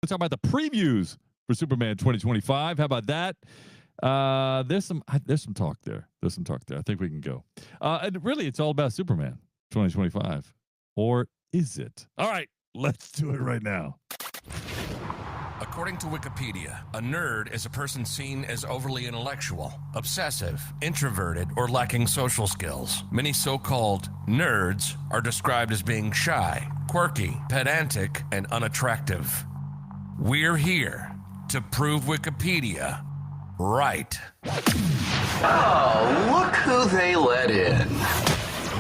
Let's talk about the previews for Superman 2025. How about that? There's some talk there. There's some talk there. I think we can go. And really, it's all about Superman 2025. Or is it? All right, let's do it right now. According to Wikipedia, a nerd is a person seen as overly intellectual, obsessive, introverted, or lacking social skills. Many so-called nerds are described as being shy, quirky, pedantic, and unattractive. We're here to prove Wikipedia right. Oh, look who they let in.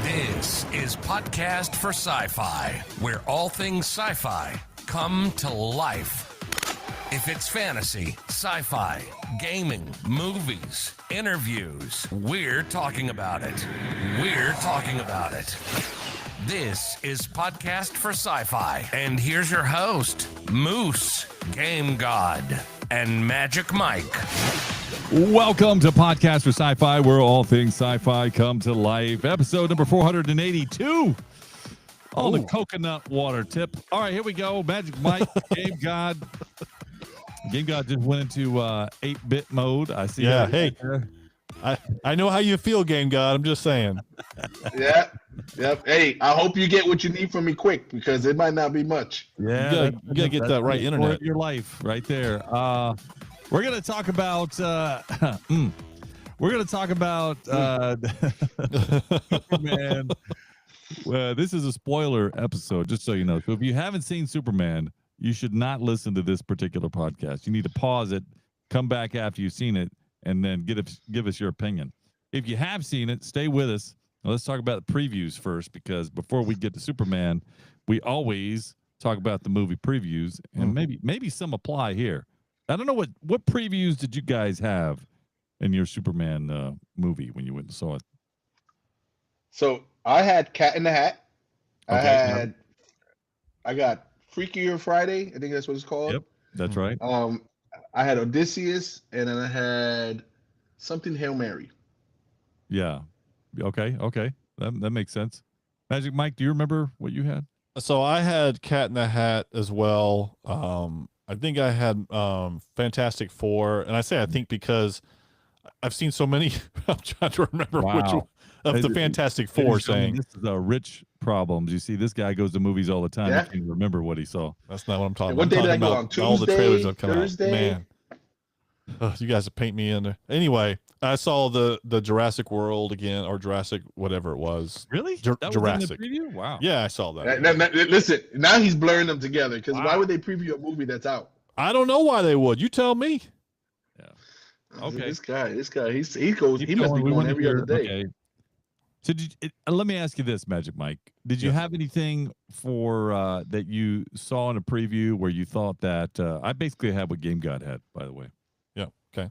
This is Podcast for Sci-Fi, where all things sci-fi come to life. If it's fantasy, sci-fi, gaming, movies, interviews, we're talking about it. We're talking about it. This is Podcast for Sci-Fi. And here's your host, Moose, Game God, and Magic Mike. Welcome to Podcast for Sci-Fi, where all things sci-fi come to life. Episode number 482. On the coconut water tip. All right, here we go. Magic Mike, Game God. Game God just went into 8-bit mode. I see. Yeah, hey. I know how you feel, Game God. I'm just saying. Yeah. Yep. Hey, I hope you get what you need from me quick because it might not be much. Yeah, you gotta get that right internet. Your life right there. We're gonna talk about. We're gonna talk about Superman. This is a spoiler episode, just so you know. So if you haven't seen Superman, you should not listen to this particular podcast. You need to pause it, come back after you've seen it, and then give us your opinion. If you have seen it, stay with us. Now, let's talk about the previews first, because before we get to Superman, we always talk about the movie previews, and maybe some apply here. I don't know what previews did you guys have in your Superman movie when you went and saw it? So I had Cat in the Hat. Okay, I got Freakier Friday. I think that's what it's called. Yep, that's right. I had Odysseus, and then I had something Hail Mary. Yeah. Okay. That makes sense. Magic Mike, do you remember what you had? So I had Cat in the Hat as well. I think I had Fantastic Four, and I say I think because I've seen so many. I'm trying to remember which one of the Fantastic Four saying. This is Rich problems. You see, this guy goes to movies all the time. Yeah. He can't remember what he saw. That's not what I'm talking What about. day did I I'm go talking on? about all the Tuesday, trailers that have come Thursday? out. Man, you guys have paint me in there. Anyway, I saw the Jurassic World again, or Jurassic whatever it was. Really? That was Jurassic. In the preview? Wow. Yeah, I saw that. Listen, now he's blurring them together because why would they preview a movie that's out? I don't know why they would. You tell me. Yeah. Okay. This guy, he must be going every other day. Okay. So let me ask you this, Magic Mike. Did you have anything for that you saw in a preview where you thought that I basically had what Game God had, by the way. Yeah. Okay.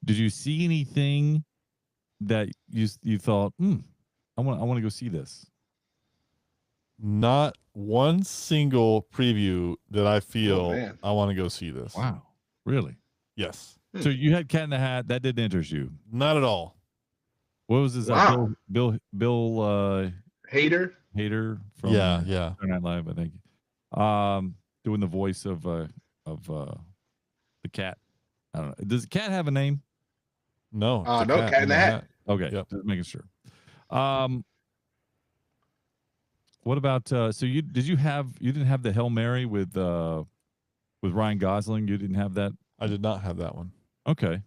Did you see anything that you thought, I want to go see this? Not one single preview that I feel I want to go see this. Wow. Really? Yes. So you had Cat in the Hat. That didn't interest you? Not at all. What was his Bill Hader from yeah Saturday Night Live, I think. Doing the voice of the cat. I don't know. Does the cat have a name? No. No, Cat in the Hat. Okay, just making sure. What about so you didn't have the Hail Mary with Ryan Gosling? You didn't have that? I did not have that one. Okay.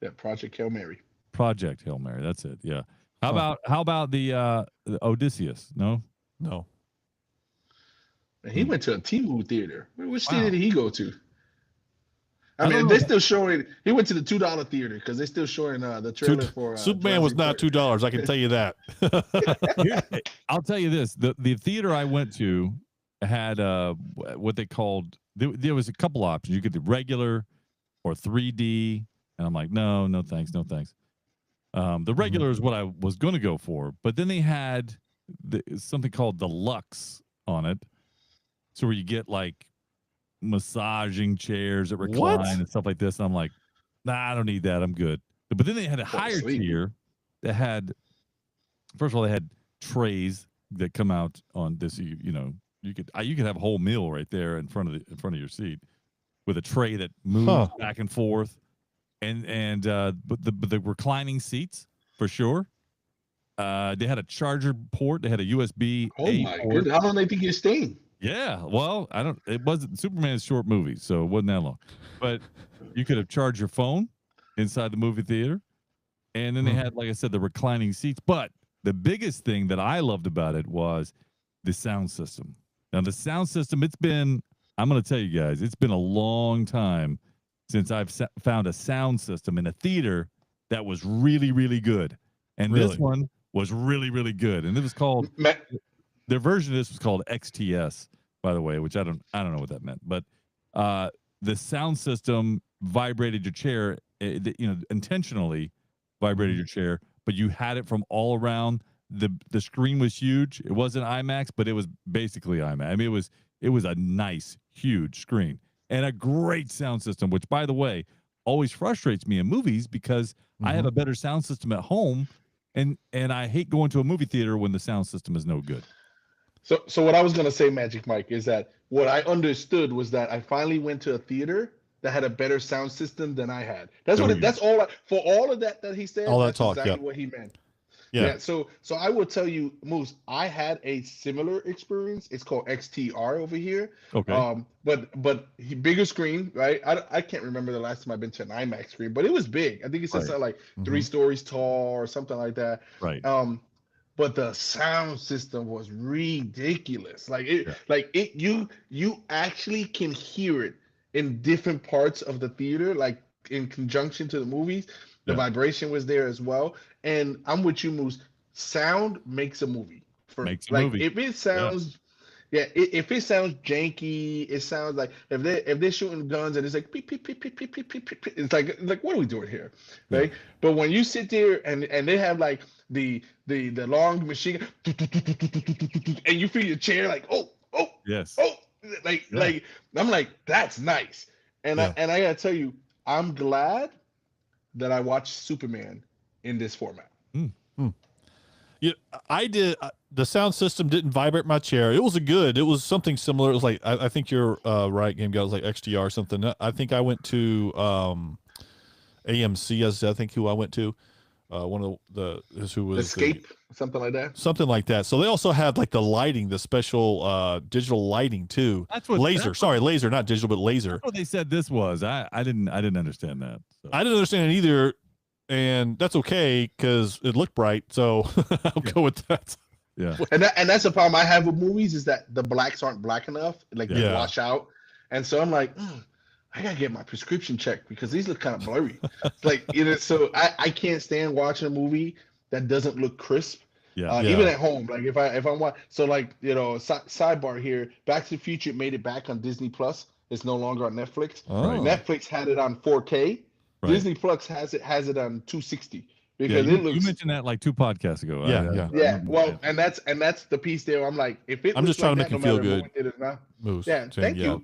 Yeah, Project Hail Mary. Project Hail Mary. That's it. Yeah. How about the Odysseus? No. And he went to a T-Movie theater. Which theater did he go to? I mean, they're still showing. He went to the $2 theater because they're still showing the trailer for Superman was not $2. I can tell you that. I'll tell you this: the theater I went to had what they called. There was a couple options. You could do regular or 3D, and I'm like, no thanks. The regular is what I was going to go for, but then they had something called deluxe on it, so where you get like massaging chairs that recline and stuff like this. And I'm like, nah, I don't need that. I'm good. But then they had a higher tier that had, first of all, they had trays that come out on this, you could have a whole meal right there in front of your seat with a tray that moves back and forth, but the reclining seats for sure. They had a charger port. They had a USB. Oh my port. goodness! How long do they think you're staying? Yeah, well, I don't. It wasn't Superman's short movie, so it wasn't that long. But you could have charged your phone inside the movie theater, and then they had, like I said, the reclining seats. But the biggest thing that I loved about it was the sound system. Now, the sound system. I'm going to tell you guys, it's been a long time since I've found a sound system in a theater that was really, really good, and this one was really, really good, and it was called. Their version of this was called XTS, by the way, which I don't know what that meant, but the sound system vibrated your chair, intentionally vibrated your chair, but you had it from all around. The screen was huge. It wasn't IMAX, but it was basically IMAX. I mean, it was a nice, huge screen and a great sound system, which, by the way, always frustrates me in movies because I have a better sound system at home, and I hate going to a movie theater when the sound system is no good. So what I was gonna say, Magic Mike, is that what I understood was that I finally went to a theater that had a better sound system than I had. That's that's all. For all of that he said, all that that's talk, exactly what he meant. Yeah. So I will tell you, Moose, I had a similar experience. It's called XTR over here. Okay. But bigger screen, right? I can't remember the last time I've been to an IMAX screen, but it was big. I think it's something like 3 stories tall or something like that. Right. But the sound system was ridiculous. You actually can hear it in different parts of the theater, like in conjunction to the movies. The vibration was there as well. And I'm with you, Moose. Sound makes a movie. If it sounds if it sounds janky, it sounds like if they're shooting guns and it's like beep, beep, beep, beep, beep, beep, beep, beep, it's like what are we doing here, right? But when you sit there and they have like the long machine gun, and you feel your chair like like I'm like, that's nice. And I gotta tell you, I'm glad that I watched Superman in this format. Yeah, I did. The sound system didn't vibrate my chair. It was something similar. It was like, I think you're right, Game Guy. It was like XDR or something. I think I went to AMC, as I think who I went to. One of who was Escape, something like that. Something like that. So they also had like the lighting, the special digital lighting too. That's what laser. Sorry, laser, not digital, but laser. That's what they said this was. I didn't understand that. So. I didn't understand it either, and that's okay because it looked bright. So I'll go with that. Yeah. And that's the problem I have with movies is that the blacks aren't black enough, like they wash out, and so I'm like. I gotta get my prescription checked because these look kind of blurry. So I can't stand watching a movie that doesn't look crisp. Even at home, like if I'm watching, so like sidebar here, Back to the Future made it back on Disney Plus. It's no longer on Netflix. Netflix had it on 4K. Right. Disney Plus has it on 260. Because it looks. You mentioned that like 2 podcasts ago. Yeah. Well, and that's the piece there. I'm like, if it. I'm just trying to make you feel good.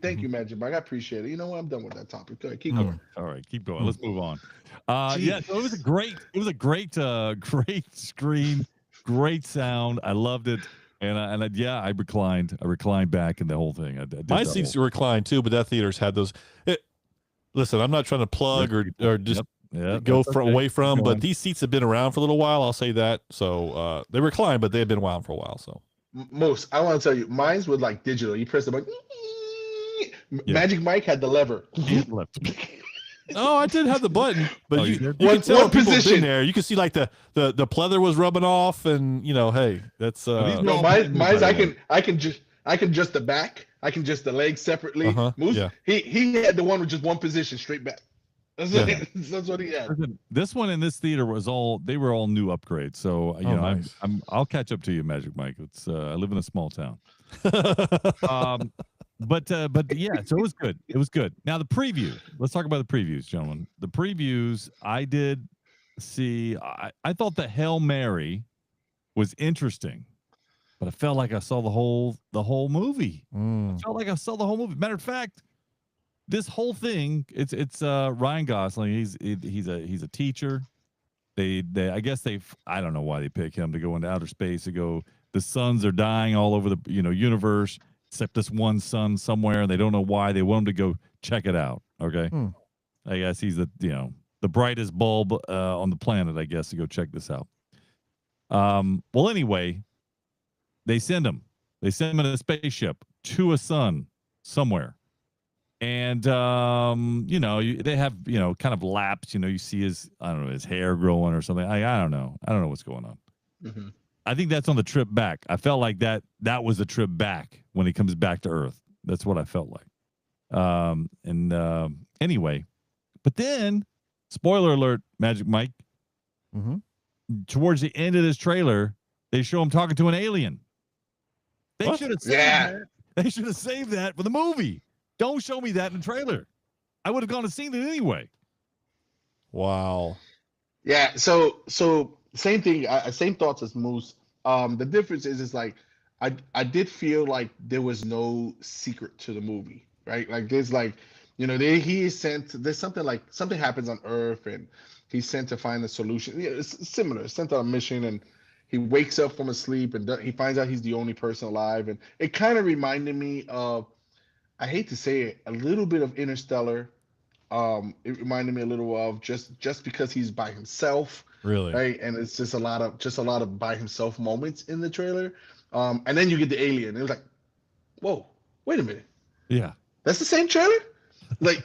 Thank you, Magic Mike. I appreciate it. You know what? I'm done with that topic. Go ahead, keep going. All right, keep going. Let's move on. So it was a great great screen, great sound. I loved it, and I reclined back in the whole thing. My seats reclined too, but that theater's had those. Listen, I'm not trying to plug or just. Go away from, but these seats have been around for a little while. I'll say that. So they recline, but they've been around for a while. So most, I want to tell you, mine's with like digital. You press the button. Magic Mike had the lever. Oh, I did have the button, but you can tell what people been there. You can see like the pleather was rubbing off, and hey, that's no. Mine's I can just the back. I can just the legs separately. Moose, he had the one with just one position, straight back. That's what he had. This one in this theater was they were all new upgrades. So nice. I'll catch up to you, Magic Mike. It's I live in a small town. But yeah, so it was good. It was good. Now the preview. Let's talk about the previews, gentlemen. The previews I did see. I thought the Hail Mary was interesting, but I felt like I saw the whole movie. I felt like I saw the whole movie. Matter of fact. This whole thing, it's Ryan Gosling. He's a teacher. I don't know why they pick him to go into outer space. The suns are dying all over the universe. except this one son somewhere, and they don't know why. They want him to go check it out. Okay, I guess he's the brightest bulb on the planet. I guess to go check this out. Well, anyway, they send him. They send him in a spaceship to a sun somewhere. And they have kind of laps. You see his his hair growing or something. I don't know. I don't know what's going on. Mm-hmm. I think that's on the trip back. I felt like that was the trip back when he comes back to Earth. That's what I felt like. Anyway, but then spoiler alert, Magic Mike. Mm-hmm. Towards the end of this trailer, they show him talking to an alien. They should have saved that. They should have saved that for the movie. Don't show me that in the trailer. I would have gone and seen it anyway. Wow. Yeah. So same thing. Same thoughts as Moose. The difference is like I did feel like there was no secret to the movie, right? Like there's he is sent. There's something happens on Earth, and he's sent to find a solution. Yeah, it's similar. Sent on a mission, and he wakes up from his sleep, and he finds out he's the only person alive. And it kind of reminded me of, I hate to say it, a little bit of Interstellar. It reminded me a little of just because he's by himself, really, right? And it's just a lot of by himself moments in the trailer. And then you get the alien. It was like, whoa, wait a minute, yeah, that's the same trailer, and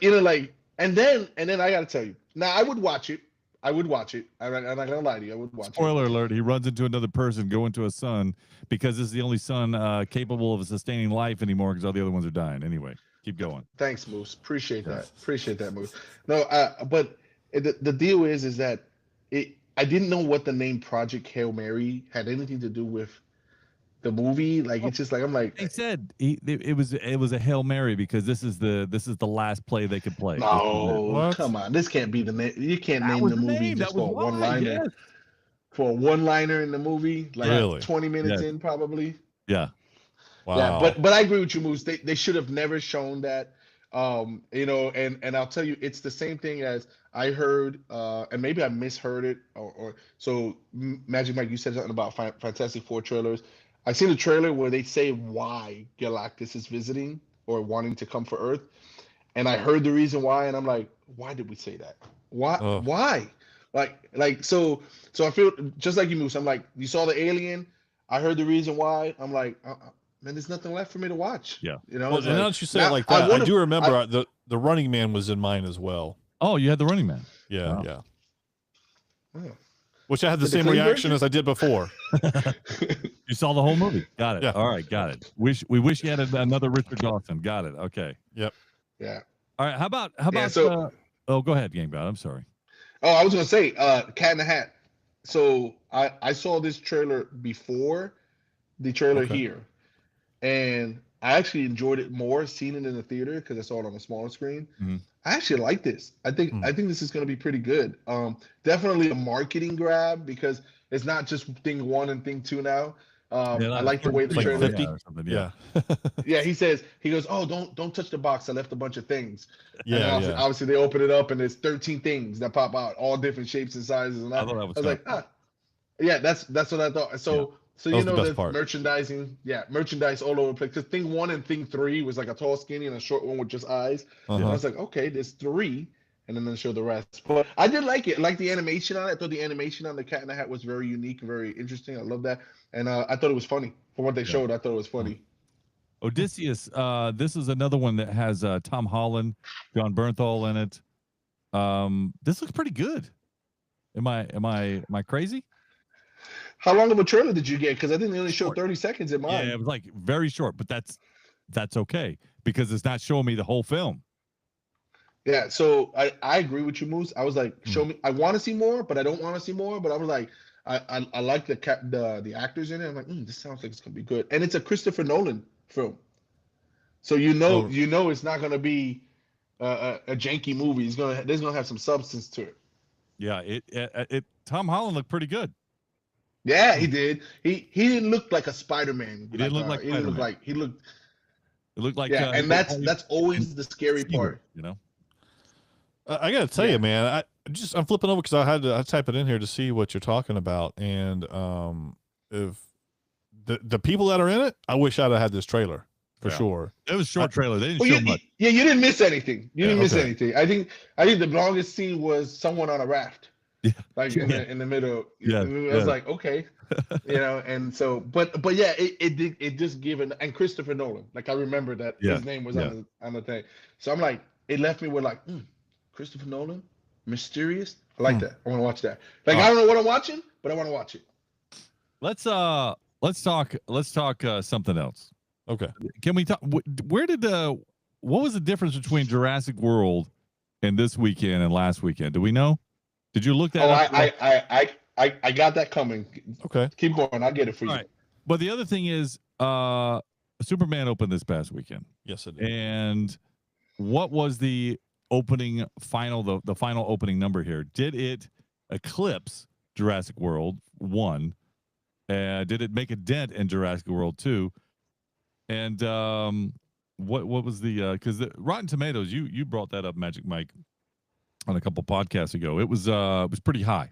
then I gotta tell you, now I would watch it. I'm not gonna lie to you, I would watch it. Spoiler alert, he runs into another person, go into a sun, because this is the only sun capable of sustaining life anymore because all the other ones are dying. Anyway, keep going. Thanks, Moose. Appreciate that, Moose. No, but the deal is that I didn't know what the name Project Hail Mary had anything to do with the movie. Like it's just like I'm like, he said it was a Hail Mary because this is the last play they could play. No, come on, this can't be the name. You can't name the movie just for a one-liner. Yes. For a one-liner in the movie, like really? 20 minutes in, probably. Yeah. Wow. Yeah, but I agree with you, Moose. They should have never shown that. And I'll tell you, it's the same thing as I heard, and maybe I misheard it, or so. Magic Mike, you said something about Fantastic Four trailers. I seen a trailer where they say why Galactus is visiting or wanting to come for Earth, and I heard the reason why, and I'm like, why did we say that? Why? Why? So I feel just like you, Moose. I'm like, you saw the alien. I heard the reason why. I'm like, man, there's nothing left for me to watch. Yeah. Well, and now that you say it like that, I do remember the Running Man was in mine as well. Oh, you had the Running Man. Yeah, wow. yeah. Oh. Which I had the same reaction as I did before. You saw the whole movie. Got it. Yeah. All right, got it. We wish you had another Richard Dawson. Got it. Okay. Yep. Yeah. All right. How about go ahead, Gangbot. I'm sorry. Oh, I was gonna say, Cat in the Hat. So I saw this trailer before the trailer here, and I actually enjoyed it more seeing it in the theater because I saw it on a smaller screen. Mm-hmm. I actually like this. I think this is going to be pretty good. Definitely a marketing grab because it's not just thing 1 and thing 2 now. I like the way the trailer. 50 or something. Yeah. Yeah, he goes, oh, don't touch the box. I left a bunch of things. Yeah. And obviously they open it up and there's 13 things that pop out, all different shapes and sizes. And I was like, yeah, that's what I thought. So there's merchandising, merchandise all over the place. Because thing 1 and thing 3 was like a tall, skinny, and a short one with just eyes. And I was like, okay, there's 3, and then they show the rest. But I did like it. I like the animation on it. I thought the animation on the Cat in the Hat was very unique, very interesting. I love that, and I thought it was funny. For what they showed, I thought it was funny. Odysseus. This is another one that has Tom Holland, John Bernthal in it. This looks pretty good. Am I crazy? How long of a trailer did you get? Because I think they only showed 30 seconds in mine. Yeah, it was like very short, but that's okay because it's not showing me the whole film. Yeah, so I agree with you, Moose. I was like, show me. I want to see more, but I don't want to see more. But I was like, I like the actors in it. I'm like, this sounds like it's gonna be good, and it's a Christopher Nolan film, so you know it's not gonna be a janky movie. There's gonna have some substance to it. Yeah, it Tom Holland looked pretty good. Yeah, he did. He didn't look like a Spider-Man. He didn't look like Spider-Man. He looked. It looked like and that's always the scary part. You know. I gotta tell you, man. I'm flipping over because I type it in here to see what you're talking about, and if the people that are in it, I wish I'd have had this trailer. for sure. It was a short trailer. They didn't Well, show you, much. yeah, you didn't miss anything. You didn't miss okay. anything. I think the longest scene was someone on a raft. Yeah. Like in the middle. Yeah. I was like, okay. And so but yeah, it just given, and Christopher Nolan. Like I remember that his name was on the thing. So I'm like, it left me with like, Christopher Nolan, mysterious. I like that. I want to watch that. Like I don't know what I'm watching, but I want to watch it. Let's talk something else. Okay. Can we talk? What was the difference between Jurassic World and this weekend and last weekend? Do we know? Did you look that up? I got that coming. Okay. Keep going. I'll get it for you. All right. But the other thing is, Superman opened this past weekend. Yes, it did. And what was the opening the final opening number here? Did it eclipse Jurassic World 1? Did it make a dent in Jurassic World 2? And what was the because the Rotten Tomatoes, you brought that up, Magic Mike, on a couple podcasts ago. It was pretty high.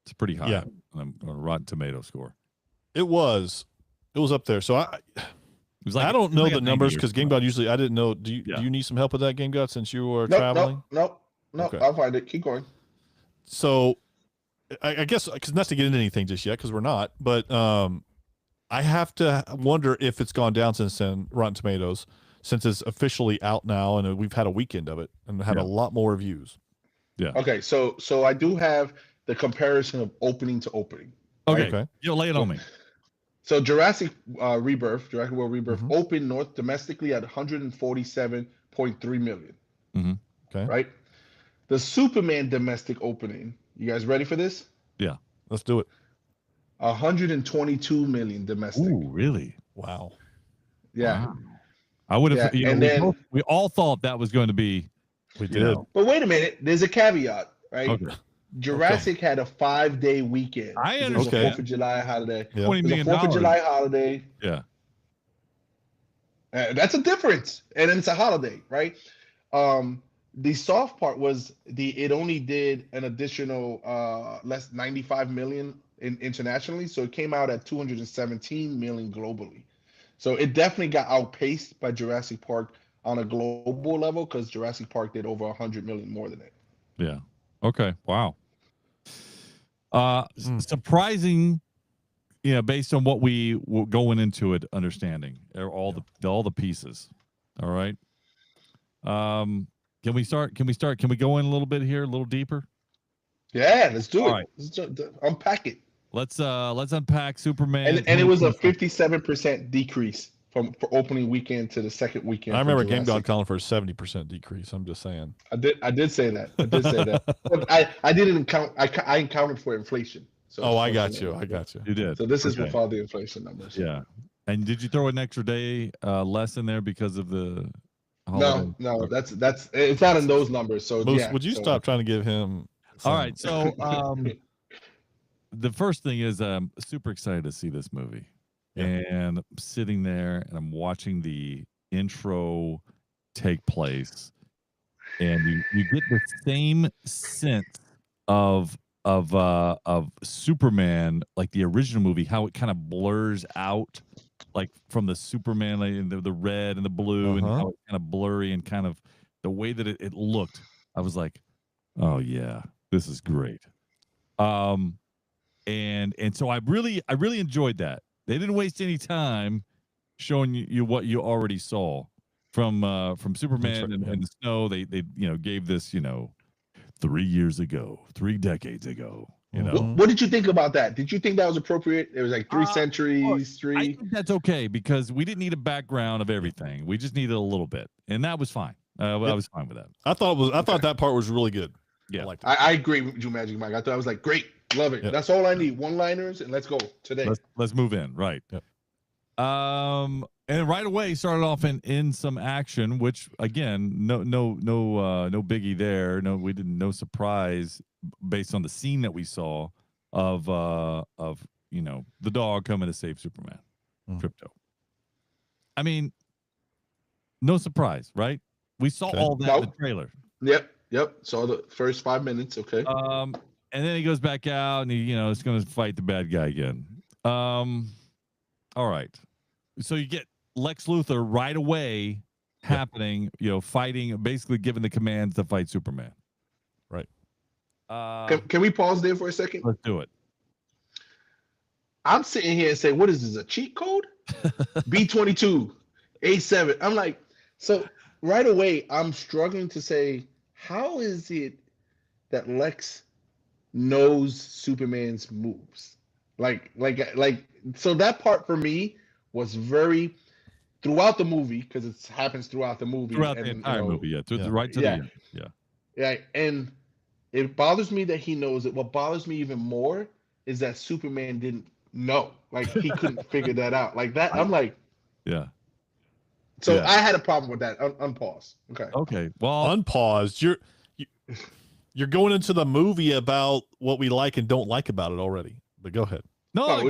It's pretty high on a Rotten Tomato score. It was up there. So I don't know the numbers because GameGod usually I didn't know. Do you need some help with that, GameGod, since you were traveling? No. Okay. I'll find it. Keep going. So I guess because not to get into anything just yet because we're not, but I have to wonder if it's gone down since then, Rotten Tomatoes, since it's officially out now and we've had a weekend of it and had a lot more reviews. Yeah. Okay. So I do have the comparison of opening to opening. Okay. You'll lay it on me. So Jurassic World Rebirth opened domestically at 147.3 million. Mm-hmm. Okay. Right. The Superman domestic opening. You guys ready for this? Yeah. Let's do it. 122 million domestic. Ooh, really? Wow. Yeah. Wow. I would have. We all thought that was going to be. We did. But wait a minute. There's a caveat, right? Okay. Jurassic had a 5-day weekend. I understand. There's a 4th of July holiday. Yeah. $20 million. 4th of July holiday. Yeah. That's a difference. And then it's a holiday, right? The soft part was it only did an additional less 95 million internationally. So it came out at 217 million globally. So it definitely got outpaced by Jurassic Park on a global level because Jurassic Park did over 100 million more than it. Yeah. Okay. Wow. Surprising, based on what we were going into it, understanding all the pieces. All right. Can we start? Can we go in a little bit here, a little deeper? Yeah, let's do it. Right. Let's unpack it. Let's unpack Superman. And it was a 57% decrease for opening weekend to the second weekend. I remember GameGod calling for a 70% decrease. I'm just saying. I did say that. But I didn't count. I accounted for inflation. So I got you. You did. So this is with all the inflation numbers. Yeah. And did you throw an extra day less in there because of the holiday? No, that's it's not in those numbers. So Moose, would you stop trying to give him all right, so the first thing is I'm super excited to see this movie. And I'm sitting there and I'm watching the intro take place, and you get the same sense of Superman, like the original movie, how it kind of blurs out, like from the Superman, like the red and the blue, and how it's kind of blurry, and kind of the way that it looked. I was like, oh yeah, this is great. And so I really enjoyed that. They didn't waste any time showing you what you already saw from Superman and the snow. They gave this 3 years ago, 3 decades ago. What did you think about that? Did you think that was appropriate? It was like 3 centuries, 3. I think that's okay because we didn't need a background of everything. We just needed a little bit, and that was fine. I was fine with that. I thought that part was really good. Yeah, I agree with you, Magic Mike. I thought I was like, great, love it. Yep. That's all I need. One-liners, and let's go today. Let's move in, right? Yep. And right away started off in some action, which again, no biggie there. No surprise based on the scene that we saw of the dog coming to save Superman, Crypto. I mean, no surprise, right? We saw all that in the trailer. Yep. Saw the first 5 minutes. Okay. And then he goes back out and he, is going to fight the bad guy again. All right. So you get Lex Luthor right away happening, fighting, basically giving the commands to fight Superman. Right. Can we pause there for a second? Let's do it. I'm sitting here and say, what is this, a cheat code? B22, A7. I'm like, so right away, I'm struggling to say, how is it that Lex knows Superman's moves? Like, so that part for me was very throughout the movie, because it happens throughout the movie. Throughout the entire movie, right to the end. Yeah. Yeah. And it bothers me that he knows it. What bothers me even more is that Superman didn't know. Like, he couldn't figure that out. Like that, I'm like, yeah. So I had a problem with that. Unpause. Okay. Well, unpaused. You're going into the movie about what we like and don't like about it already. But go ahead. No,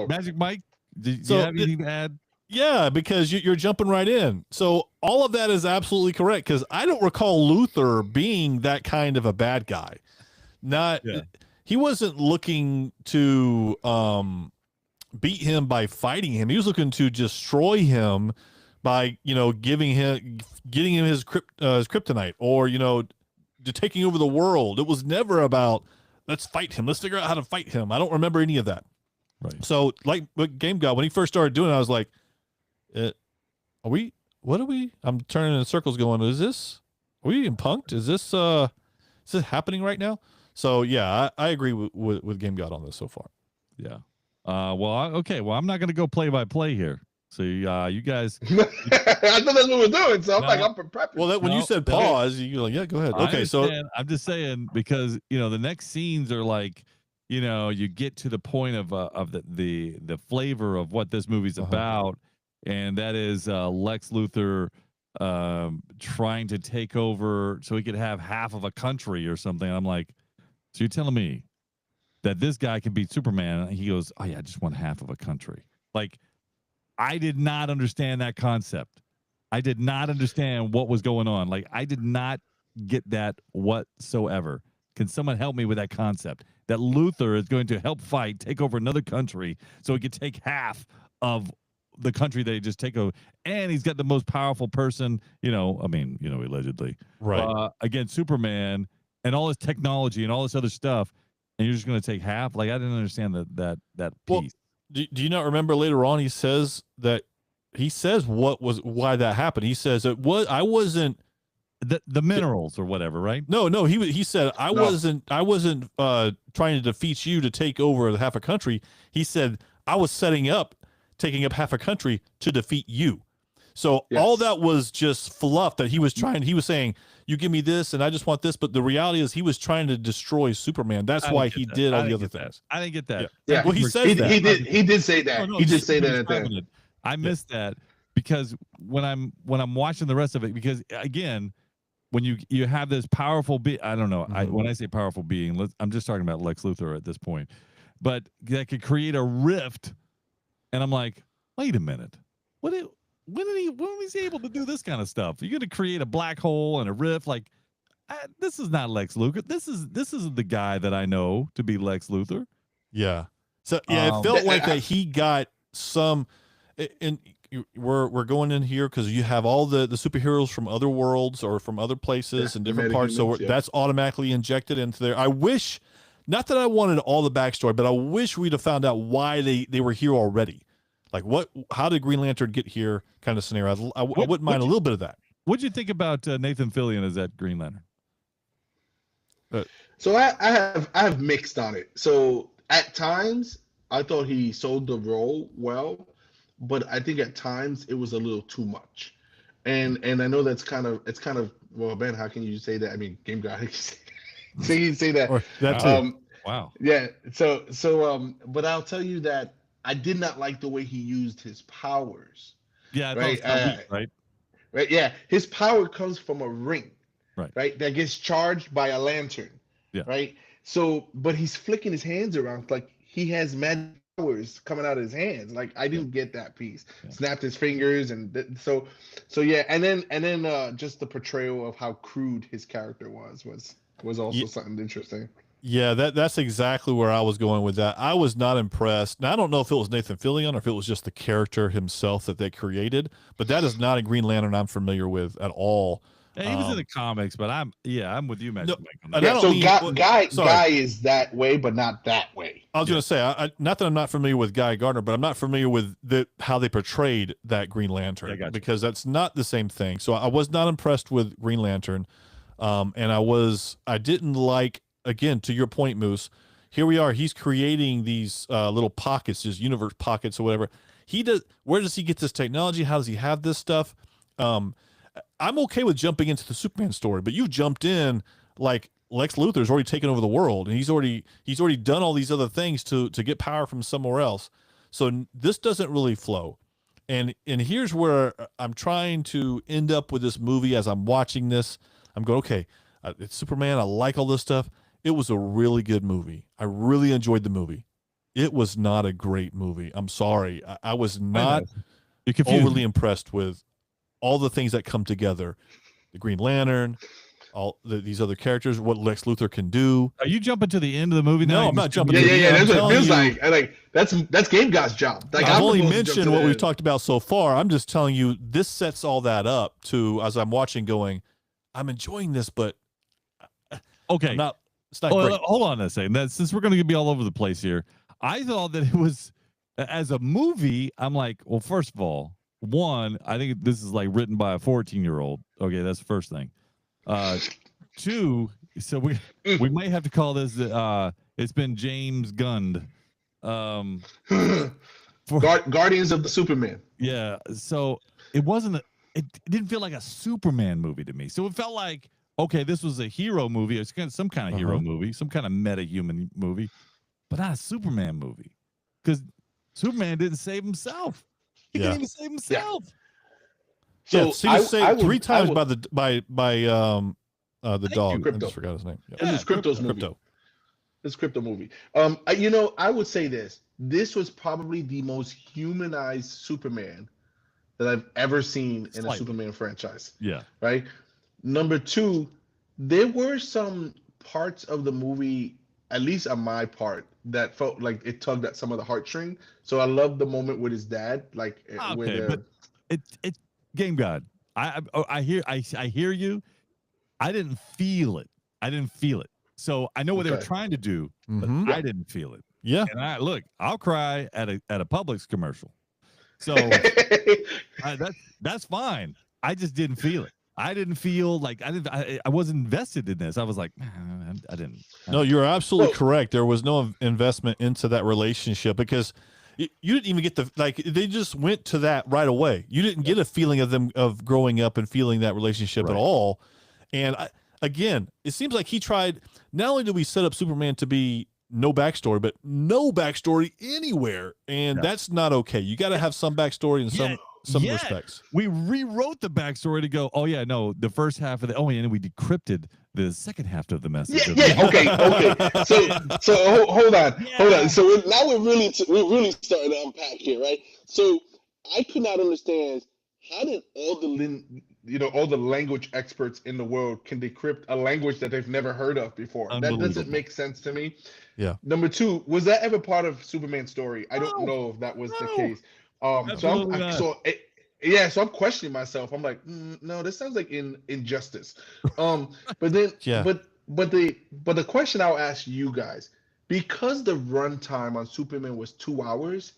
Magic Mike, do you have anything to add? Yeah, because you're jumping right in. So all of that is absolutely correct, because I don't recall Luthor being that kind of a bad guy. He wasn't looking to beat him by fighting him. He was looking to destroy him by getting him his kryptonite, or to taking over the world. It was never about let's fight him. Let's figure out how to fight him. I don't remember any of that. Right. So like what Game God, when he first started doing it, I was like, I'm turning in circles going, are we being punked? Is this happening right now? So yeah, I agree with Game God on this so far. Yeah. Well, I'm not going to go play by play here. So you guys, I thought that's what we're doing. So I'm like, I'm prepping. Well, when you said pause, you're like, yeah, go ahead. Okay, so I'm just saying, because the next scenes are like, you get to the point of the flavor of what this movie's about, and that is Lex Luthor trying to take over so he could have half of a country or something. I'm like, so you're telling me that this guy can beat Superman? And he goes, oh yeah, I just want half of a country. Like, I did not understand that concept. I did not understand what was going on. Like, I did not get that whatsoever. Can someone help me with that concept? That Luthor is going to help take over another country so he could take half of the country that he just take over. And he's got the most powerful person, allegedly, right, against Superman and all this technology and all this other stuff. And you're just going to take half? Like, I didn't understand that piece. Well, do you not remember later on he says why that happened? He says I wasn't the minerals or whatever, right? No, he said I wasn't trying to defeat you to take over half a country. He said I was taking up half a country to defeat you. So all that was just fluff that he was saying, you give me this and I just want this, but the reality is he was trying to destroy Superman. That's why he did all the other things. I didn't get that. Yeah. Well, he says that. He did say that. He did say that at the end. I missed that because when I'm watching the rest of it, because again, when you have this powerful I don't know. When I say powerful being, I'm just talking about Lex Luthor at this point, but that could create a rift. And I'm like, wait a minute. When was he able to do this kind of stuff? You're going to create a black hole and a rift. Like, this is not Lex Luthor. This is the guy that I know to be Lex Luthor. Yeah. So yeah, it felt like that he got some, and we're going in here because you have all the superheroes from other worlds or from other places and different parts. So that's automatically injected into there. I wish, not that I wanted all the backstory, but I wish we'd have found out why they were here already. Like how did Green Lantern get here kind of scenario. I wouldn't mind a little bit of that. What'd you think about Nathan Fillion as that Green Lantern? So I have mixed on it. So at times I thought he sold the role well, but I think at times it was a little too much. And I know it's kind of well, Ben, how can you say that? I mean, Game God, so you say that. Or that too. Wow. Yeah. So but I'll tell you that I did not like the way he used his powers. Yeah, right. Right. Right. Yeah. His power comes from a ring. Right. Right. That gets charged by a lantern. Yeah. Right. So, but he's flicking his hands around like he has magic powers coming out of his hands. Like I didn't get that piece. Yeah. Snapped his fingers and so yeah. And then just the portrayal of how crude his character was also something interesting. Yeah, that's exactly where I was going with that. I was not impressed. Now I don't know if it was Nathan Fillion or if it was just the character himself that they created, but that is not a Green Lantern I'm familiar with at all. Yeah, he was in the comics, but I'm with you, Magic No, Mike. and I don't so mean- Guy is that way, but not that way. I was going to say, not that I'm not familiar with Guy Gardner, but I'm not familiar with how they portrayed that Green Lantern, because that's not the same thing. So I was not impressed with Green Lantern, and I didn't like, again, to your point, Moose. Here we are. He's creating these little pockets, just universe pockets or whatever. Where does he get this technology? How does he have this stuff? I'm okay with jumping into the Superman story, but you jumped in like Lex Luthor's already taken over the world, and he's already done all these other things to get power from somewhere else. So this doesn't really flow. And here's where I'm trying to end up with this movie as I'm watching this. I'm going, okay, it's Superman. I like all this stuff. It was a really good movie. I really enjoyed the movie. It was not a great movie. I'm sorry. I was not overly impressed with all the things that come together. The Green Lantern, these other characters, what Lex Luthor can do. Are you jumping to the end of the movie now? No, I'm not jumping to the end. Yeah. That's what it feels you, like. That's Game Guy's job. Like, I've only mentioned what we've talked about so far. I'm just telling you, this sets all that up to, as I'm watching, going, I'm enjoying this, but okay. It's not great. Hold on a second. Since we're going to be all over the place here, I thought that it was, as a movie, I'm like, well, first of all, one, I think this is like written by a 14-year-old. Okay, that's the first thing. Two, so we may have to call this it's been James Gunned. Guardians of the Superman. Yeah, so it it didn't feel like a Superman movie to me. So it felt like, okay, this was a hero movie. It's kind of some kind of hero movie, some kind of meta-human movie, but not a Superman movie, because Superman didn't save himself. He couldn't even save himself. Yeah. So he was saved 3 times by the dog. Crypto. I just forgot his name. Yeah. This is Crypto's movie. This Crypto movie. I would say this. This was probably the most humanized Superman that I've ever seen in a Superman franchise. Yeah. Right. Number 2, there were some parts of the movie, at least on my part, that felt like it tugged at some of the heartstring. So I love the moment with his dad, like but it Game God. I hear you. I didn't feel it. So I know what they were trying to do, but I didn't feel it. Yeah. And I'll cry at a Publix commercial. So that's fine. I just didn't feel it. I didn't feel like I wasn't invested in this. I was like, I didn't. No, you're absolutely correct. There was no investment into that relationship, because you didn't even get they just went to that right away. You didn't get a feeling of them of growing up and feeling that relationship at all. And again, it seems like he tried. Not only did we set up Superman to be no backstory, but no backstory anywhere, and that's not okay. You got to have some backstory in some respects. We rewrote the backstory to go, oh yeah, no, the first half of and then we decrypted the second half of the message. Okay. So hold on. So now we're really starting to unpack here, right? So I could not understand, how did all the language experts in the world can decrypt a language that they've never heard of before? That doesn't make sense to me. Yeah. Number 2, was that ever part of Superman's story? I don't know if that was the case. So I'm questioning myself. I'm like, no, this sounds like injustice. But then, but the question I'll ask you guys, because the runtime on Superman was 2 hours,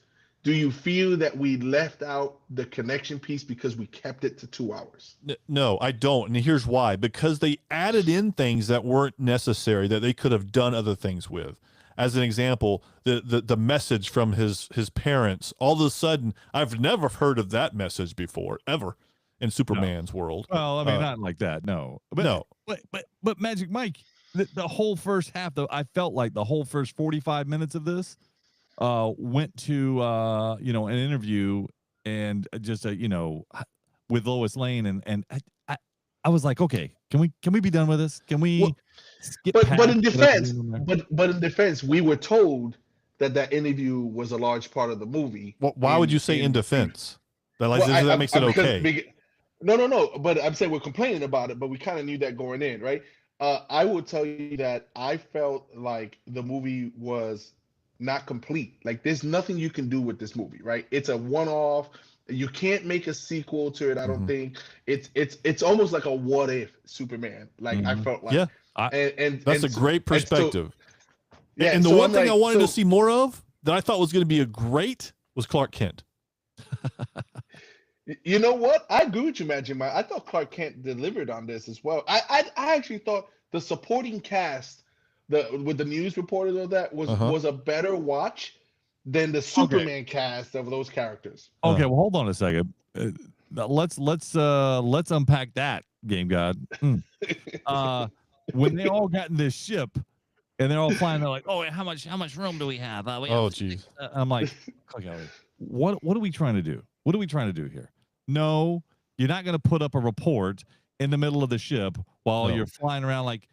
do you feel that we left out the connection piece because we kept it to 2 hours? No, I don't. And here's why: because they added in things that weren't necessary, that they could have done other things with. As an example, the message from his parents, all of a sudden, I've never heard of that message before, ever, in Superman's world. Well, I mean, not like that, no. But Magic Mike, the whole first half, though, I felt like the whole first 45 minutes of this went to an interview and just with Lois Lane, and I was like, okay, can we be done with this? Can we? But in defense, we were told that interview was a large part of the movie. Well, why would you say in defense? That makes it okay. No. But I'm saying we're complaining about it, but we kind of knew that going in, right? I will tell you that I felt like the movie was not complete. Like there's nothing you can do with this movie, right? It's a one-off. You can't make a sequel to it. I don't Mhm. think it's almost like a what if Superman. Like I Mhm. felt like, Yeah, that's a great and so perspective. yeah. And the So one I'm thing I like, wanted to so see more of that I thought was going to be a great was Clark Kent. you know what? I agree with you, Magic Mike. I thought Clark Kent delivered on this as well. I actually thought the supporting cast, the with the news reporters of that Uh-huh. was a better watch than the Okay. Superman cast of those characters. Okay, well, hold on a second. Let's unpack that, Game God. When they all got in this ship and they're all flying, they're like, "Oh, how much room do we have?" We have Oh, six." geez. I'm like, "Okay, what are we trying to do? What are we trying to do here? No, you're not going to put up a report in the middle of the ship while No. you're flying around like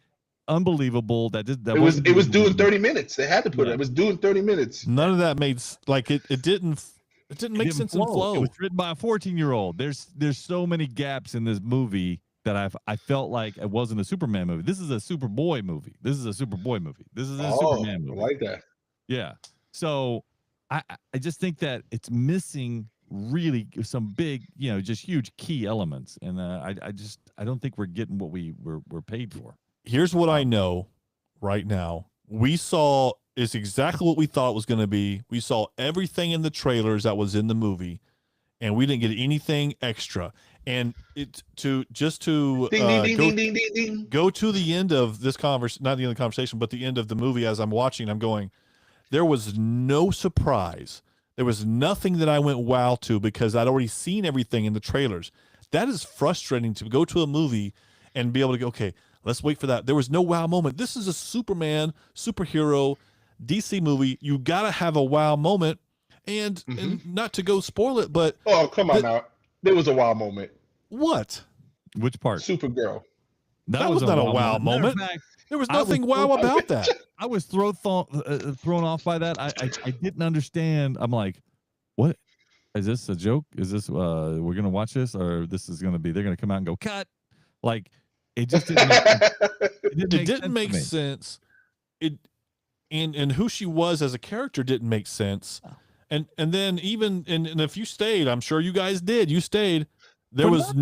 unbelievable. That It was due in 30 minutes. They had to put it. Yeah. It was due in 30 minutes. None of that made like it didn't make Didn't sense in flow. It was written by a 14-year-old. There's so many gaps in this movie that I felt like it wasn't a Superman movie. This is a Superboy movie. This is a Superboy movie. This is a Superman movie. I like that. Yeah. So I just think that it's missing really some big, just huge key elements, and I don't think we're getting what we're paid for. Here's what I know right now. We saw is exactly what we thought it was going to be. We saw everything in the trailers that was in the movie, and we didn't get anything extra. And it to go to the end of this conversation, not the end of the conversation, but the end of the movie. As I'm watching, I'm going, there was no surprise. There was nothing that I went wow to because I'd already seen everything in the trailers. That is frustrating to go to a movie and be able to go, okay, let's wait for that. There was no wow moment. This is a Superman, superhero, DC movie. You got to have a wow moment. And not to go spoil it, but oh, come on now. There was a wow moment. What? Which part? Supergirl. That was not a wow moment. Fact, there was nothing wow about that. I was thrown off by that. I didn't understand. I'm like, what? Is this a joke? Is this we're gonna watch this, or this is gonna be they're gonna come out and go cut? Like it just didn't make sense. It didn't make sense. It and who she was as a character didn't make sense. And then even and if you stayed, I'm sure you guys did. You stayed. There was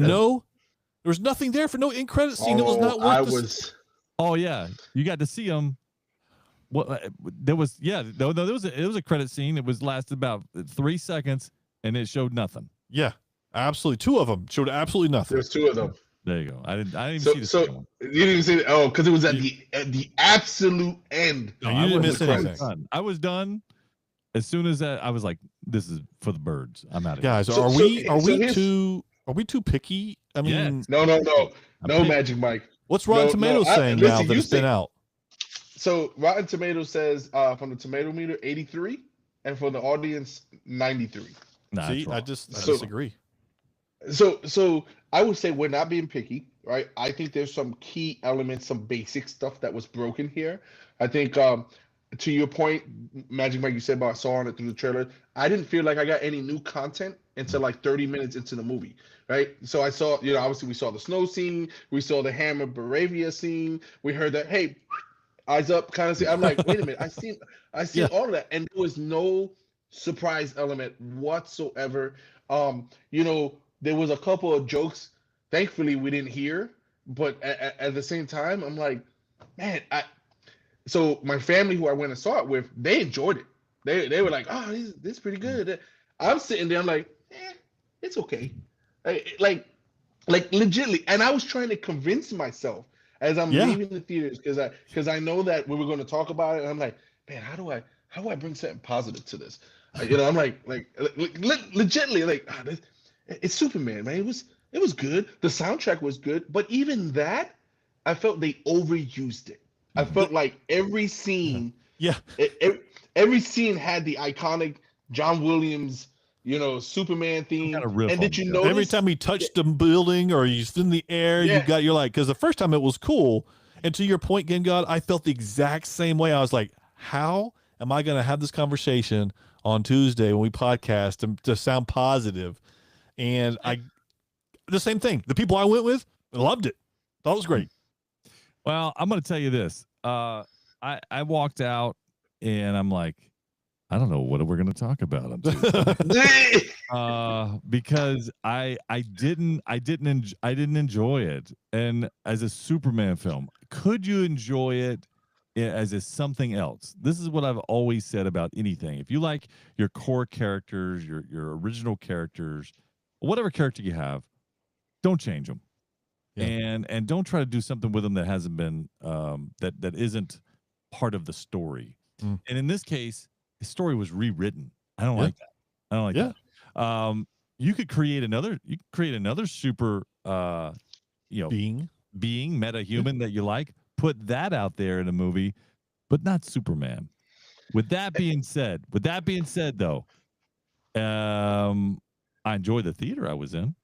nothing there for no end credit scene. It was not worth. Oh yeah, you got to see them. What there was? Yeah, there was a credit scene. It lasted about 3 seconds, and it showed nothing. Yeah, absolutely. 2 of them showed absolutely nothing. There's 2 of them. There you go. I didn't even see the second one. You didn't see it? Oh, because it was at the absolute end. No, you didn't miss anything. I was done. As soon as that, I was like, "This is for the birds. I'm out of here." Guys, are we too picky? I mean, no, Magic Mike. What's Rotten Tomatoes saying now that it's been out? So Rotten Tomatoes says from the tomato meter 83, and for the audience 93. See, I disagree. So I would say we're not being picky, right? I think there's some key elements, some basic stuff that was broken here. I think to your point, Magic Mike, you said about sawing it through the trailer. I didn't feel like I got any new content until like 30 minutes into the movie, right? So I saw, obviously we saw the snow scene, we saw the Hammer Baravia scene, we heard that, hey, eyes up kind of scene. I'm like, wait a minute, I seen all of that, and there was no surprise element whatsoever. There was a couple of jokes, thankfully we didn't hear, but at the same time, I'm like, man, so my family who I went and saw it with, they enjoyed it. They were like, oh, this is pretty good. I'm sitting there, I'm like, it's okay. Like legitimately. And I was trying to convince myself as I'm leaving the theaters because I know that we were going to talk about it. And I'm like, man, how do I bring something positive to this? I'm like legitimately it's Superman, man. It was good. The soundtrack was good, but even that, I felt they overused it. I felt like every scene, every scene had the iconic John Williams, Superman theme. And did you notice every time he touched the building or he's in the air, you're like, because the first time it was cool. And to your point, Game God, I felt the exact same way. I was like, how am I going to have this conversation on Tuesday when we podcast to sound positive? And the same thing. The people I went with loved it. Thought it was great. Well, I'm going to tell you this. I walked out and I'm like, I don't know what we're going to talk about on Tuesday. Because I didn't enjoy it. And as a Superman film, could you enjoy it as a something else? This is what I've always said about anything. If you like your core characters, your original characters, whatever character you have, don't change them. Yeah. And don't try to do something with them that hasn't been that isn't part of the story. And in this case, the story was rewritten. I don't like that. I don't like that. You could create another super being meta-human that you like, put that out there in a movie, but not Superman. With that being said though, I enjoyed the theater I was in.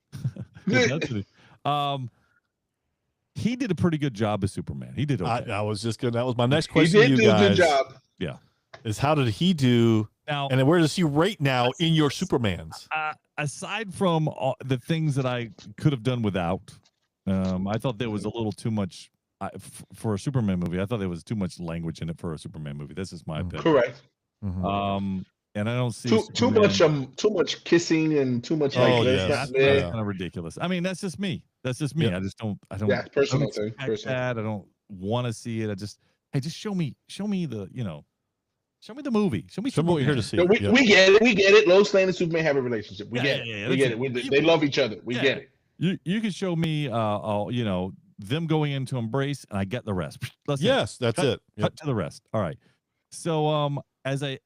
He did a pretty good job as Superman. He did okay. I was just good. That was my next question to you guys. He did do a good job. Yeah. Is how did he do now? And where does he rate now in your Supermans? Aside from the things that I could have done without, I thought there was a little too much for a Superman movie. I thought there was too much language in it for a Superman movie. This is my opinion. Correct. And I don't see too much kissing and too much that's kind of ridiculous. I mean, that's just me. That's just me. I just don't. Yeah, personal thing. I don't want to see it. Just show me the show me the movie. Show me what you're here to see. No, we get it. We get it. Lois Lane and Superman have a relationship. We get it. We get it. They love each other. We get it. You can show me them going into embrace, and I get the rest. That's it. Cut to the rest. All right. So as I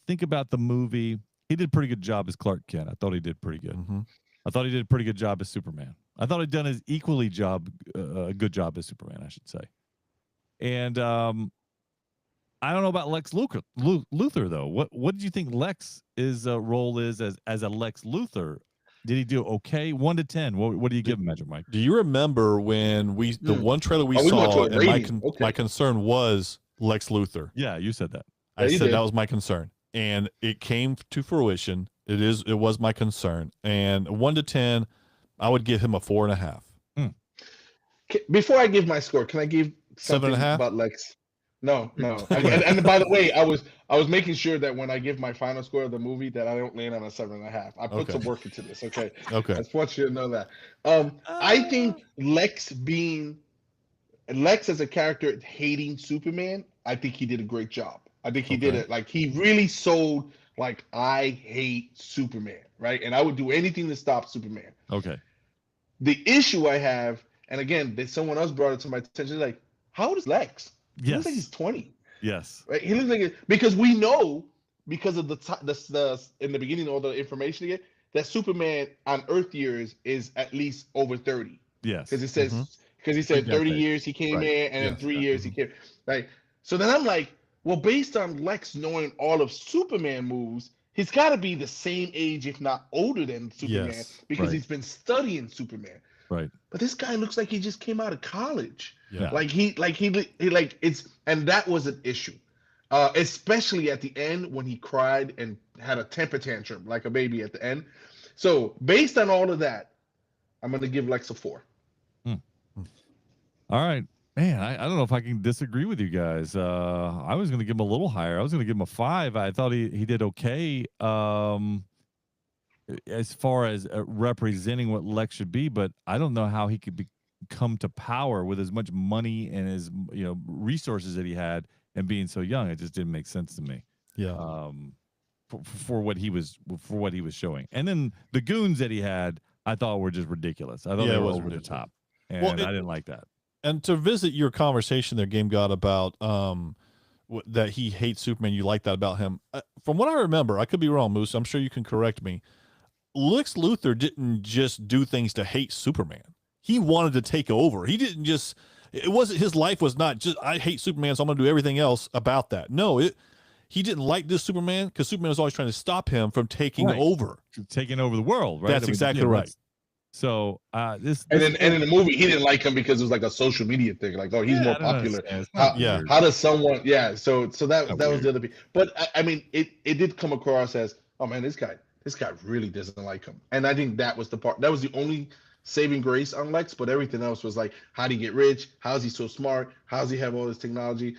think about the movie, he did a pretty good job as Clark Kent. I thought he did pretty good. I thought he did a pretty good job as Superman. I thought he'd done his equally a good job as Superman, I should say. And I don't know about Lex Luthor though. What did you think Lex's role is as a Lex Luthor? Did he do okay? 1 to 10. What do you give him, Magic Mike? Do you remember when the one trailer we saw and my concern was Lex Luthor? Yeah, you said that. I said that was my concern, and it came to fruition. It was my concern. And 1 to 10, I would give him a 4.5. Before I give my score, can I give something 7.5 about Lex? No. and by the way, I was making sure that when I give my final score of the movie, that I don't land on a 7.5. I put some work into this. Okay. I just want you to know that. I think Lex as a character hating Superman, I think he did a great job. I think he did it. Like, he really sold, like, I hate Superman, right? And I would do anything to stop Superman. Okay. The issue I have, and again, someone else brought it to my attention, like, how old is Lex? He looks like he's 20. Yes. Right? He looks like because we know, because of the in the beginning, all the information you get, that Superman on Earth years is at least over 30. Yes. Because he said 30 years he came in, and then 3 years he came. Right. So then I'm like, well, based on Lex knowing all of Superman moves, he's got to be the same age, if not older than Superman, because he's been studying Superman. Right. But this guy looks like he just came out of college. Yeah. And that was an issue, especially at the end when he cried and had a temper tantrum like a baby at the end. So based on all of that, I'm going to give Lex a 4. All right. Man, I don't know if I can disagree with you guys. I was going to give him a little higher. I was going to give him a 5. I thought he did okay as far as representing what Lex should be, but I don't know how he could come to power with as much money and as resources that he had and being so young. It just didn't make sense to me. Yeah. For what he was showing, and then the goons that he had, I thought were just ridiculous. I thought they were over the top, and I didn't like that. And to visit your conversation there, Game God, about that he hates Superman, you like that about him. From what I remember, I could be wrong, Moose. I'm sure you can correct me. Lex Luthor didn't just do things to hate Superman. He wanted to take over. He didn't just. It wasn't his life was not just I hate Superman, so I'm going to do everything else about that. No, he didn't like this Superman because Superman was always trying to stop him from taking over the world. Right. That's exactly right. So and in the movie, he didn't like him because it was like a social media thing. Like, oh, he's more popular. How does someone? Yeah. So that was the other piece. But I mean, it did come across as, oh man, this guy really doesn't like him. And I think that was the part. That was the only saving grace on Lex, but everything else was like, how do you get rich? How's he so smart? How's he have all this technology?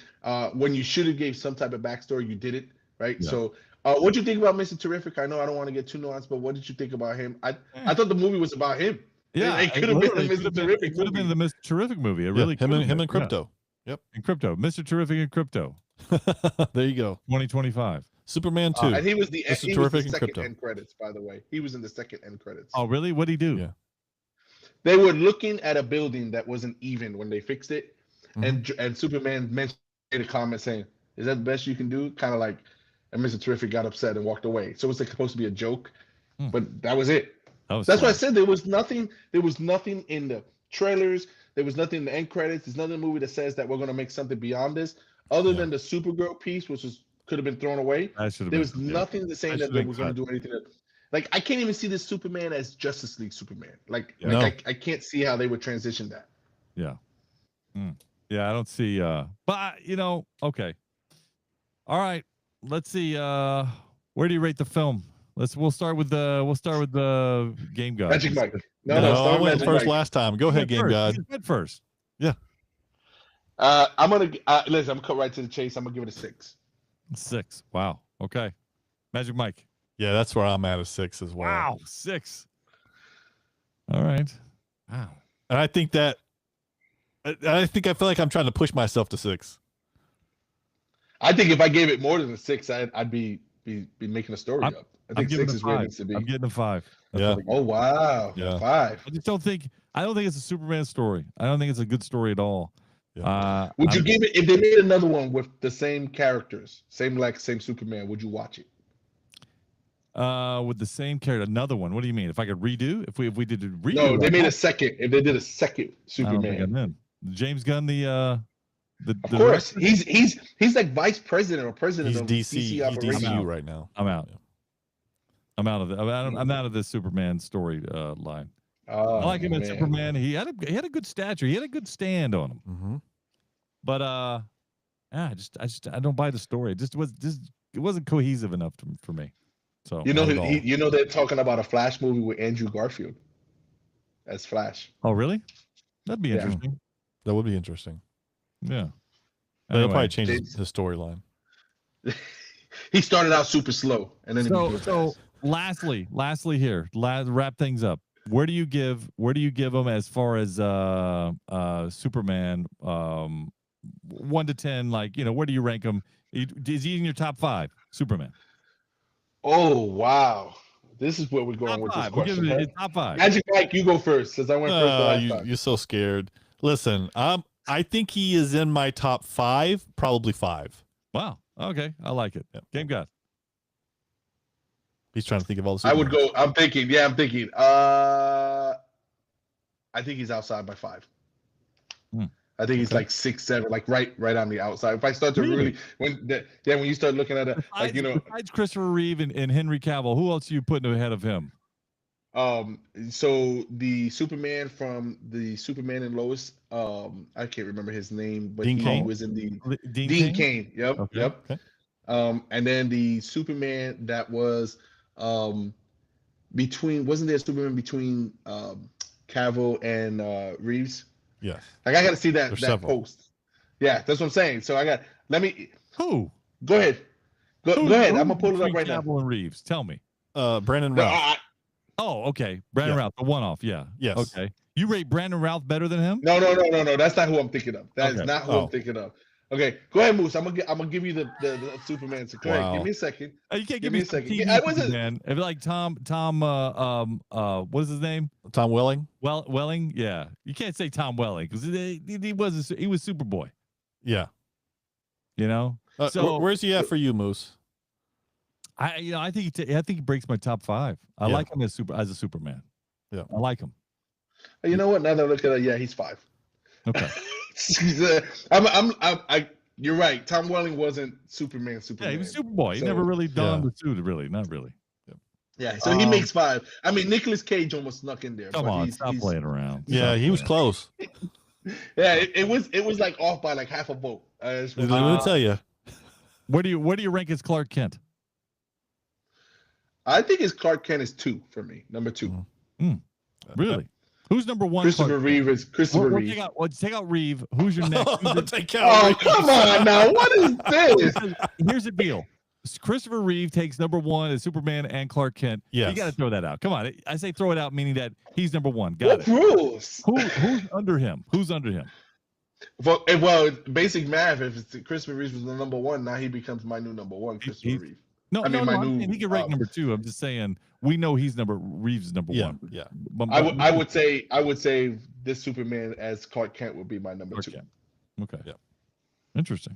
When you should have gave some type of backstory, you did it, right? Yeah. So, what do you think about Mr. Terrific? I know I don't want to get too nuanced, but what did you think about him? I thought the movie was about him. Yeah, it could have been the Mr. Terrific. It could have been the Mr. Terrific movie. It Yeah, really him and Crypto. Yep. And Crypto. Mr. Terrific and Crypto. There you go. 2025. Superman 2. And he was the Terrific and second Crypto. end credits, by the way. He was in the second end credits. Oh, really? What'd he do? Yeah. They were looking at a building that wasn't even when they fixed it, Mhm. and Superman made a comment saying, "Is that the best you can do?" Kind of like, and Mr. Terrific got upset and walked away. So it was like supposed to be a joke, but that was it. That's why I said there was nothing. There was nothing in the trailers. There was nothing in the end credits. There's nothing in the movie that says that we're going to make something beyond this, other than the Supergirl piece, which could have been thrown away. There was nothing to say that they were going to do anything. Like, I can't even see this Superman as Justice League Superman. I can't see how they would transition that. Yeah. Yeah, I don't see but okay. All right. Let's see where do you rate the film? We'll start with the Game God. Magic Mike. No, I went first last time. Go ahead, Game God. You went first. Yeah. I'm gonna listen. I'm gonna cut right to the chase. I'm gonna give it a 6. 6. Wow. Okay. Magic Mike. Yeah, that's where I'm at, a 6 as well. Wow, 6. All right. Wow. And I think I feel like I'm trying to push myself to 6. I think if I gave it more than a 6, I'd be making a story up. I think 6 is where it needs to be. I'm getting a 5. Yeah. Oh wow. Yeah. 5. I just don't think it's a Superman story. I don't think it's a good story at all. Yeah. Would you give it if they made another one with the same characters, same Lex, same Superman? Would you watch it? With the same character, another one. What do you mean? If I could redo? If we did a redo? No, they made a second. If they did a second I don't think I'm Superman, in. James Gunn, the of course, he's like vice president or president He's of DC. DC He's operations. DCU right now. I'm out. I'm out of the. I'm out of this Superman story line. Oh, I like him as man. Superman. He had a good stature. He had a good stand on him. Mm-hmm. But I don't buy the story. It wasn't cohesive enough for me. So They're talking about a Flash movie with Andrew Garfield as Flash. Oh, really? That'd be interesting. That would be interesting. Yeah. They'll probably change his storyline. He started out super slow, and then so lastly here, wrap things up. Where do you give him as far as Superman 1 to 10? Like, where do you rank him? Is he in your top 5? Superman. Oh wow, this is where we're going Top with 5. this question. We'll give it top 5. Magic Mike, you go first, since I went first the last time. You're so scared. Listen, I think he is in my top 5, probably 5. Wow. Okay, I like it. Game God. He's trying to think of all the. I would go. I'm thinking. I think he's outside by 5. I think he's like 6, 7, like right on the outside. If I start to really when you start looking at it, besides Christopher Reeve and Henry Cavill, who else are you putting ahead of him? So the Superman from the Superman and Lois, I can't remember his name, but he was in the Dean Cain. Yep, okay. yep. Okay. And then the Superman that was wasn't there a Superman between Cavill and Reeves? Yeah. Like, I got to see that several. post. Yeah, that's what I'm saying. So Who? Go ahead. Go ahead. I'm gonna pull it up right now. Cavill and Reeves. Tell me. Brandon Routh. Oh, okay. Brandon Routh, the one-off. Yeah. Yes. Okay. You rate Brandon Routh better than him? No. That's not who I'm thinking of. That is not who I'm thinking of. Okay, go ahead, Moose. I'm gonna give you the Superman. So go ahead, give me a second. You can't give me a second. I wasn't, man. If like Tom what is his name? Tom Welling. Welling. Yeah, you can't say Tom Welling because he was Superboy. Yeah. So where's he at for you, Moose? I think he breaks my top 5. I like him as a Superman. Yeah, I like him. You know what? Now that I look at it, he's 5. Okay. You're right. Tom Welling wasn't Superman. Yeah, he was Superboy. He never really donned the suit. Really, not really. Yeah, so he makes 5. I mean, Nicolas Cage almost snuck in there. Come on, stop playing around. Yeah, he was close. Yeah, it was like off by like half a vote. Let me tell you. Where do you rank as Clark Kent? I think his Clark Kent is 2 for me. Number 2. Really? Who's number one? Christopher Reeve is Christopher We'll Reeve. take out Reeve. Who's your next? Oh, come on now. What is this? Here's the deal. Christopher Reeve takes number one as Superman and Clark Kent. Yes. You got to throw that out. Come on. I say throw it out, meaning that he's number one. Got What it. rules? Who's under him? Who's under him? Well, basic math. If it's Christopher Reeve was the number one, now he becomes my new number one. Christopher Reeve. I'm saying he can rank number two. I'm just saying we know Reeves is number one. Yeah. I would say this Superman as Clark Kent would be my number two. Okay. Yeah. Interesting.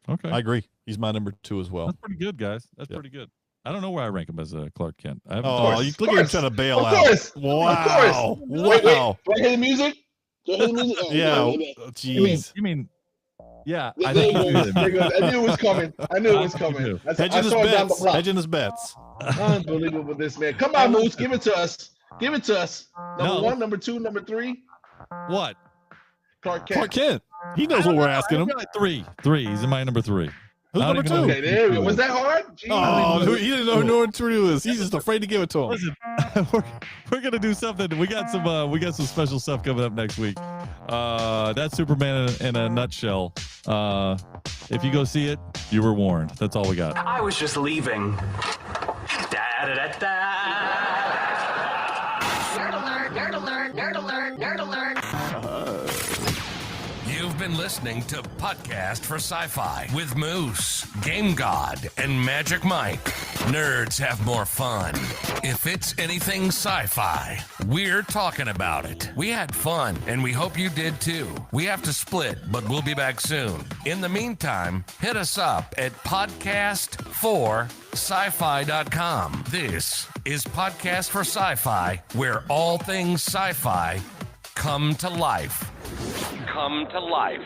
Okay. I agree. He's my number two as well. That's pretty good, guys. That's pretty good. I don't know where I rank him as Clark Kent. You look at him trying to bail out. Wow. Wow. Wait. Hear the music? Yeah. Jeez. You mean yeah, I knew it was coming. I saw it down the block. Hedging his bets. Unbelievable, this man. Come on, Moose. Give it to us. Number one, number two, number three. What? Clark Kent. Clark Kent. He knows what we're asking him. Three. He's in my number three. Who's number two? Okay, there we go. Was that hard? Jeez. Oh, he didn't know who number two is. He's just afraid to give it to him. Listen, we're gonna do something. We got some special stuff coming up next week. That's Superman in a nutshell. If you go see it, you were warned. That's all we got. I was just leaving. Nerd alert. You've been listening to Podcast for Sci-Fi with Moose, Game God, and Magic Mike. Nerds have more fun. If it's anything sci-fi, we're talking about it. We had fun, and we hope you did too. We have to split, but we'll be back soon. In the meantime, hit us up at podcast4sci-fi.com. This is Podcast for Sci-Fi, where all things sci-fi come to life. Come to life.